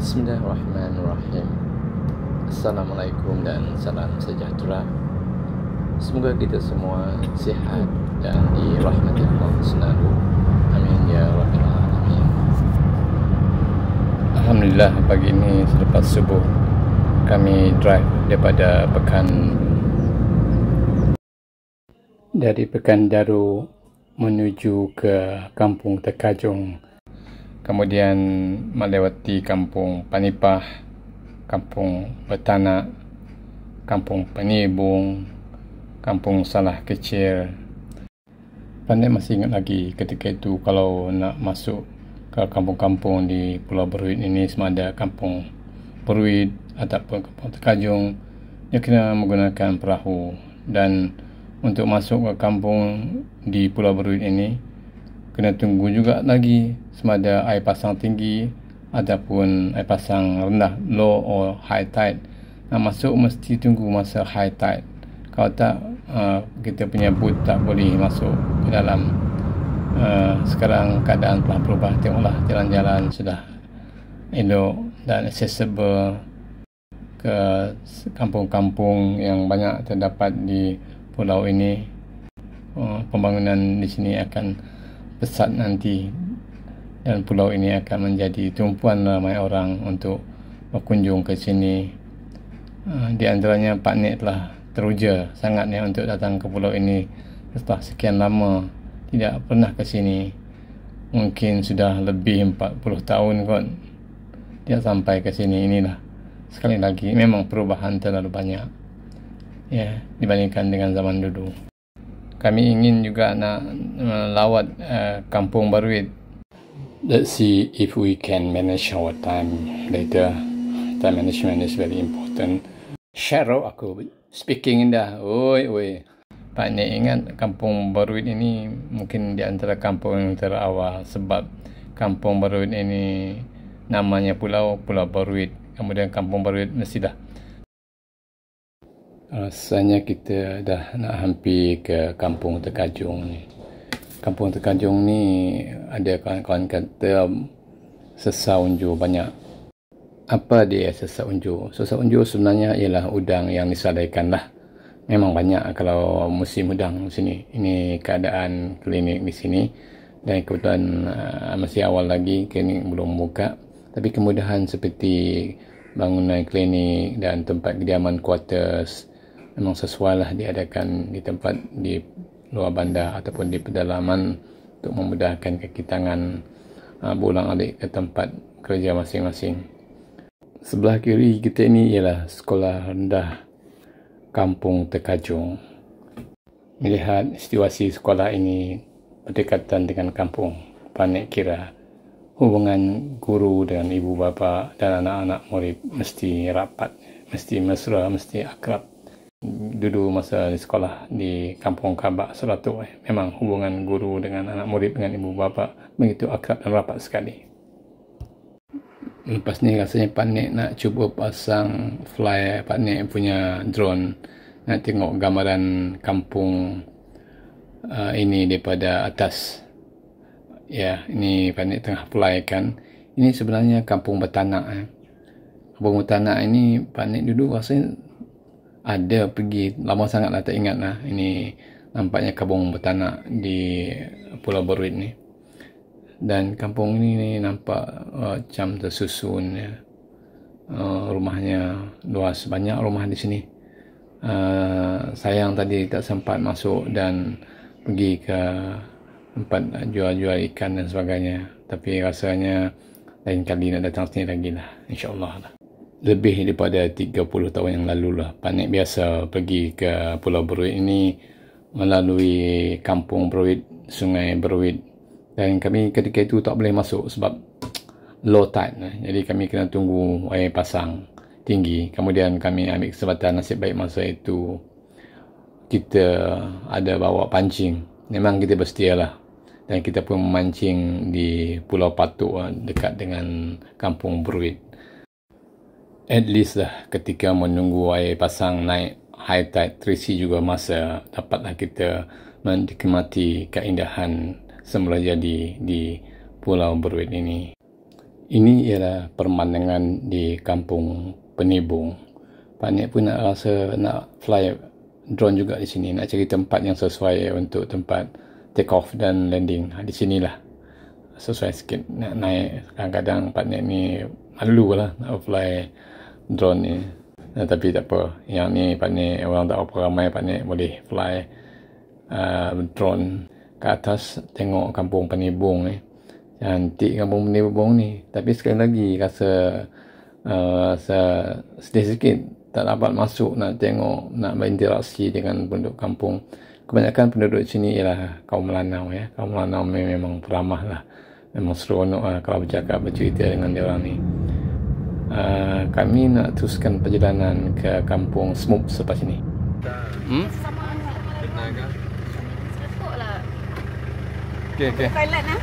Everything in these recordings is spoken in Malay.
Bismillahirrahmanirrahim. Assalamualaikum dan salam sejahtera. Semoga kita semua sihat dan dirahmati Allah selalu. Amin ya rabbal alamin. Alhamdulillah, pagi ini selepas subuh kami drive dari Pekanbaru menuju ke Kampung Tekajung, kemudian melewati Kampung Panipah, Kampung Betanak, Kampung Penibung, Kampung Salah Kecil. Pandai masih ingat lagi ketika itu kalau nak masuk ke kampung-kampung di Pulau Berut ini, sama ada Kampung Berut ataupun Kampung Tekajung, dia kena menggunakan perahu. Dan untuk masuk ke kampung di Pulau Berut ini kena tunggu juga lagi sama ada air pasang tinggi ataupun air pasang rendah, low or high tide. Nak masuk mesti tunggu masa high tide. Kalau tak, kita punya boot tak boleh masuk ke dalam. Sekarang keadaan telah berubah. Tengoklah, jalan-jalan sudah elok dan accessible ke kampung-kampung yang banyak terdapat di pulau ini. Pembangunan di sini akan pesat nanti dan pulau ini akan menjadi tumpuan ramai orang untuk berkunjung ke sini. Di antaranya Pak Nik telah teruja sangatnya untuk datang ke pulau ini setelah sekian lama tidak pernah ke sini. Mungkin sudah lebih 40 tahun kot dia sampai ke sini. Inilah, sekali lagi, memang perubahan terlalu banyak ya dibandingkan dengan zaman dulu. Kami ingin juga nak melawat Kampung Berut. Let's see if we can manage our time later. Time management is very important. Cheryl, aku speaking indah. Oi. Pak Nik ingat Kampung Berut ini mungkin di antara kampung yang terawal, sebab Kampung Berut ini namanya Pulau Berut. Kemudian Kampung Berut mestilah. Rasanya kita dah nak hampir ke Kampung Tekajung ni. Kampung Tekajung ni ada kawan-kawan kata sesar unjur banyak. Apa dia sesar unjur? Sesar unjur sebenarnya ialah udang yang disadaikan lah. Memang banyak kalau musim udang di sini. Ini keadaan klinik di sini. Dan kebetulan masih awal lagi, klinik belum buka. Tapi kemudahan seperti bangunan klinik dan tempat kediaman quarters memang sesuai lah diadakan di tempat di luar bandar ataupun di pedalaman untuk memudahkan kaki tangan berulang alik ke tempat kerja masing-masing. Sebelah kiri kita ini ialah Sekolah Rendah Kampung Tekajung. Melihat situasi sekolah ini berdekatan dengan kampung, Pak Nik kira hubungan guru dengan ibu bapa dan anak-anak murid mesti rapat, mesti mesra, mesti akrab. Dulu masa di sekolah di Kampung Kabak Seratuk, memang hubungan guru dengan anak murid dengan ibu bapa begitu akrab dan rapat sekali. Lepas ni rasanya Pak Nik nak cuba pasang fly Pak Nik punya drone, nak tengok gambaran kampung ini daripada atas. Ya, ini Pak Nik tengah fly kan. Ini sebenarnya Kampung Betanak. Kampung Betanak ini Pak Nik dulu rasanya ada pergi, lama sangat lah tak ingat lah. Ini nampaknya Kampung Betanak di Pulau Berut ni. Dan kampung ini nampak macam tersusun ya. Rumahnya luas, banyak rumah di sini. Sayang tadi tak sempat masuk dan pergi ke tempat jual-jual ikan dan sebagainya. Tapi rasanya lain kali nak datang sini lagi lah, insyaAllah lah. Lebih daripada 30 tahun yang lalu lah Pak Nik biasa pergi ke Pulau Berut ini melalui Kampung Berut, Sungai Berut. Dan kami ketika itu tak boleh masuk sebab low tide. Jadi kami kena tunggu air pasang tinggi. Kemudian kami ambil kesempatan, nasib baik masa itu kita ada bawa pancing. Memang kita bersedia. Dan kita pun memancing di Pulau Patuk dekat dengan Kampung Berut. At least lah ketika menunggu air pasang naik high tide, terisi juga masa dapatlah kita menikmati keindahan semula jadi di Pulau Berut ini. Ini ialah pemandangan di Kampung Penibung. Pak Nik pun nak rasa nak fly drone juga di sini, nak cari tempat yang sesuai untuk tempat take off dan landing. Di sinilah sesuai sikit nak naik. Kadang-kadang Pak Nik ni malu lah nak fly drone ni. Tapi tak apa, yang ni Pak Nik orang tak apa ramai, Pak Nik boleh fly drone ke atas tengok Kampung Penibung ni. Cantik Kampung Penibung ni, tapi sekali lagi rasa sedih sikit tak dapat masuk nak tengok, nak berinteraksi dengan penduduk kampung. Kebanyakan penduduk sini ialah kaum Melanau ya. Kaum Melanau memang peramah lah, memang seronok lah kalau bercakap bercerita dengan dia orang ni. Kami nak teruskan perjalanan ke Kampung Smoop selepas ini. Okey. Toilet lah.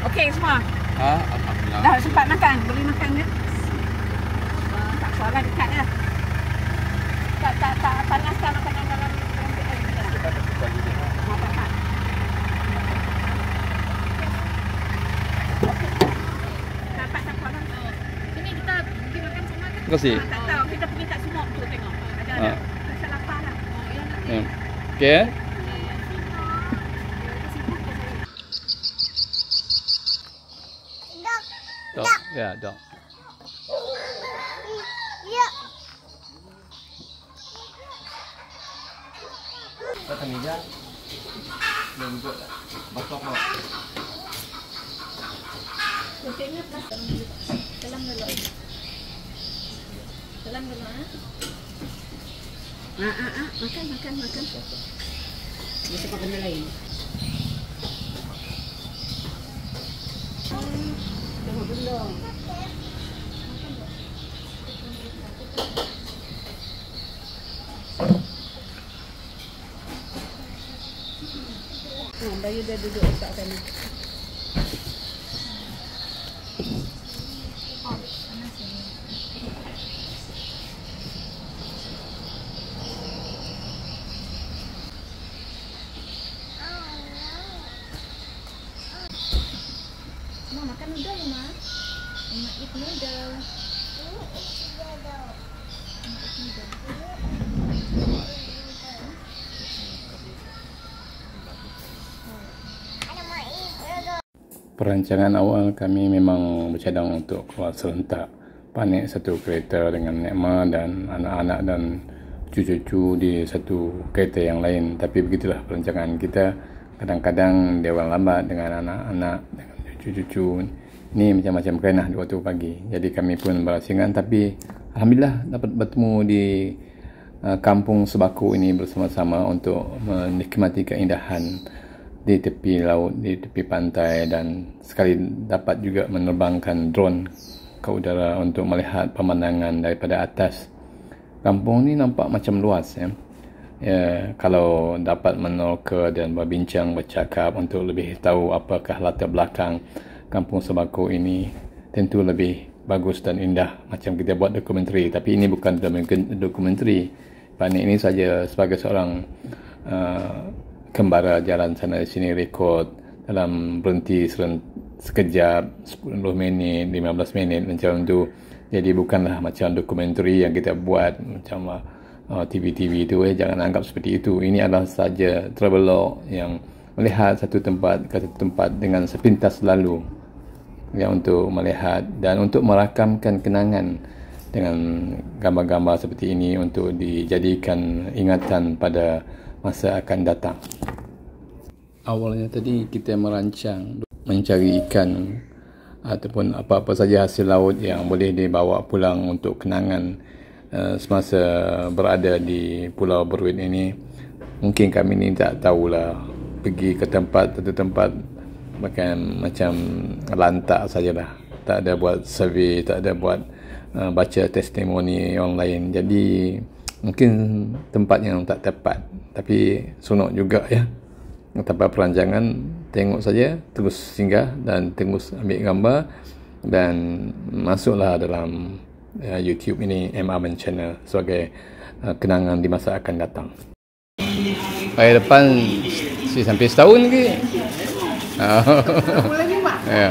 Okey semua. Alhamdulillah. Dah sempat makan, boleh makan ke? Tak soalan dekat lah. Tak panaskan makanan dalam Sini kita pergi makan semua kan? Terima kasih. Tak tahu, kita pergi kat semua untuk tengok. Ada. Rasa lapar lah. Okey. Ya, dok. Datang meja. Lembut. Basah apa? Kucingnya plastik. Dalam dulu. Dalam dulu makan. Bisa pakai benda lain. Tengok dulu. Bayu dah duduk kat sana. Ma, makan noodle ya, Ma? Ma eat noodle. Perancangan awal kami memang bercadang untuk keluar serentak. Pak Nik satu kereta dengan Nek Ma dan anak-anak dan cucu-cucu di satu kereta yang lain. Tapi begitulah perancangan kita. Kadang-kadang dia orang lambat dengan anak-anak, dengan cucu-cucu. Ini macam-macam kerenah di waktu pagi. Jadi kami pun berasingan, tapi alhamdulillah dapat bertemu di Kampung Sebaku ini bersama-sama untuk menikmati keindahan di tepi laut, di tepi pantai, dan sekali dapat juga menerbangkan drone ke udara untuk melihat pemandangan daripada atas. Kampung ni nampak macam luas ya. Kalau dapat meneroka dan berbincang, bercakap untuk lebih tahu apakah latar belakang Kampung Sebaku ini, tentu lebih bagus dan indah macam kita buat dokumentari. Tapi ini bukan dokumentari. Pak Nik ini saja sebagai seorang kembara jalan sana sini rekod dalam berhenti sekejap, 10 minit, 15 minit macam tu. Jadi bukanlah macam dokumentari yang kita buat macam TV-TV itu. Jangan anggap seperti itu. Ini adalah saja travelog yang melihat satu tempat ke satu tempat dengan sepintas lalu ya, untuk melihat dan untuk merakamkan kenangan dengan gambar-gambar seperti ini untuk dijadikan ingatan pada masa akan datang. Awalnya tadi kita merancang mencari ikan ataupun apa-apa saja hasil laut yang boleh dibawa pulang untuk kenangan semasa berada di Pulau Berwit ini. Mungkin kami ni tak tahulah, pergi ke satu tempat macam lantak sajalah, tak ada buat survey, tak ada buat baca testimoni orang lain. Jadi mungkin tempat yang tak tepat, tapi seronok juga ya. Tanpa perancangan, tengok saja, terus singgah dan terus ambil gambar dan masuklah dalam YouTube ini, M. Arman Channel, sebagai kenangan di masa akan datang. Hari depan sampai setahun lagi. Bulan 5. Ya.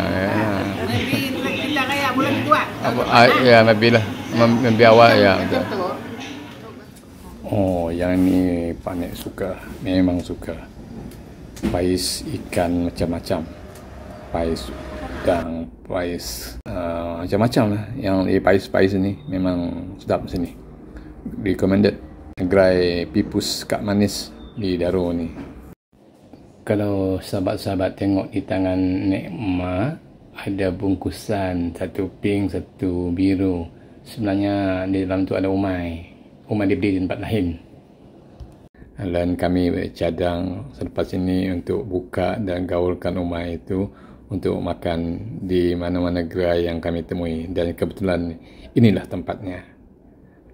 Ya, maybe lah. Maybe awal ya. Betul. Oh, yang ni Panik suka. Memang suka. Pais ikan macam-macam. Pais udang, pais macam-macam lah. Yang pais ni memang sedap sini. Recommended. Gerai pipus kak manis di Daro ni. Kalau sahabat-sahabat tengok di tangan Nek Ma, ada bungkusan, satu pink, satu biru. Sebenarnya di dalam tu ada umai. Umai dibeli di tempat lain. Dan kami bercadang selepas ini untuk buka dan gaulkan umai itu untuk makan di mana-mana gerai yang kami temui. Dan kebetulan inilah tempatnya.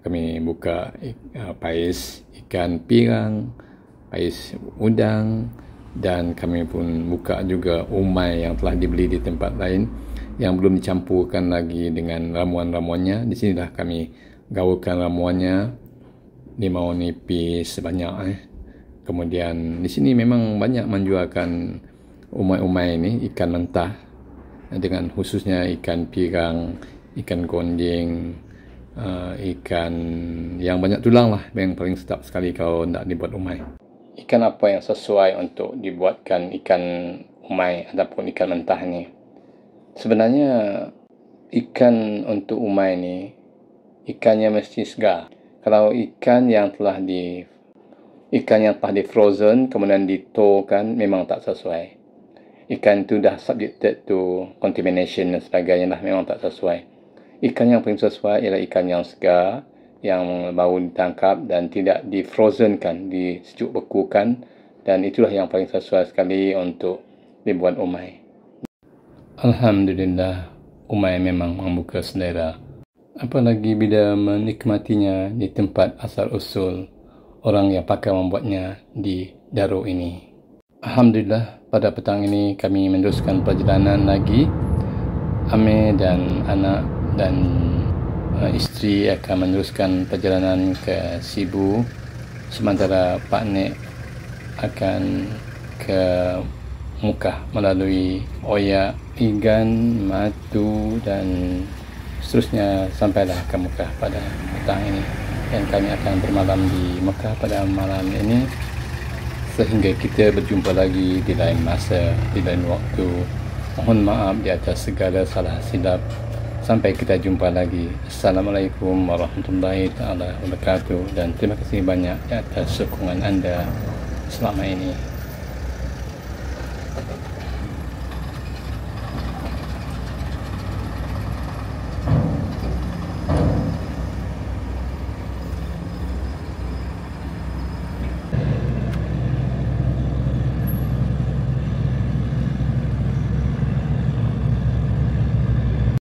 Kami buka pais ikan pirang, pais udang, dan kami pun buka juga umai yang telah dibeli di tempat lain yang belum dicampurkan lagi dengan ramuan-ramuannya. Di sinilah kami gaulkan ramuannya, limau nipis sebanyak. Kemudian di sini memang banyak menjualkan umai-umai ini, ikan mentah, dengan khususnya ikan pirang, ikan gonding, ikan yang banyak tulang lah, yang paling sedap sekali kalau nak dibuat umai. Ikan apa yang sesuai untuk dibuatkan ikan umai ataupun ikan mentah ni? Sebenarnya ikan untuk umai ni, ikannya mesti segar. Kalau ikan yang telah di frozen kemudian ditorkan, memang tak sesuai. Ikan itu dah subjected to contamination dan sebagainya lah, memang tak sesuai. Ikan yang paling sesuai ialah ikan yang segar, yang baru ditangkap dan tidak di-frozenkan, disejuk bekukan, dan itulah yang paling sesuai sekali untuk dibuat umai. Alhamdulillah, umai memang membuka selera. Apalagi bila menikmatinya di tempat asal-usul orang yang pakar membuatnya di Daro ini. Alhamdulillah, pada petang ini kami meneruskan perjalanan lagi. Amir dan anak dan isteri akan meneruskan perjalanan ke Sibu, sementara Pak Nek akan ke Mukah melalui Oyak, Igan, Matu dan seterusnya sampailah ke Mekah pada petang ini. Dan kami akan bermalam di Mekah pada malam ini sehingga kita berjumpa lagi di lain masa, di lain waktu. Mohon maaf di atas segala salah silap. Sampai kita jumpa lagi. Assalamualaikum warahmatullahi wabarakatuh, dan terima kasih banyak di atas sokongan anda selama ini.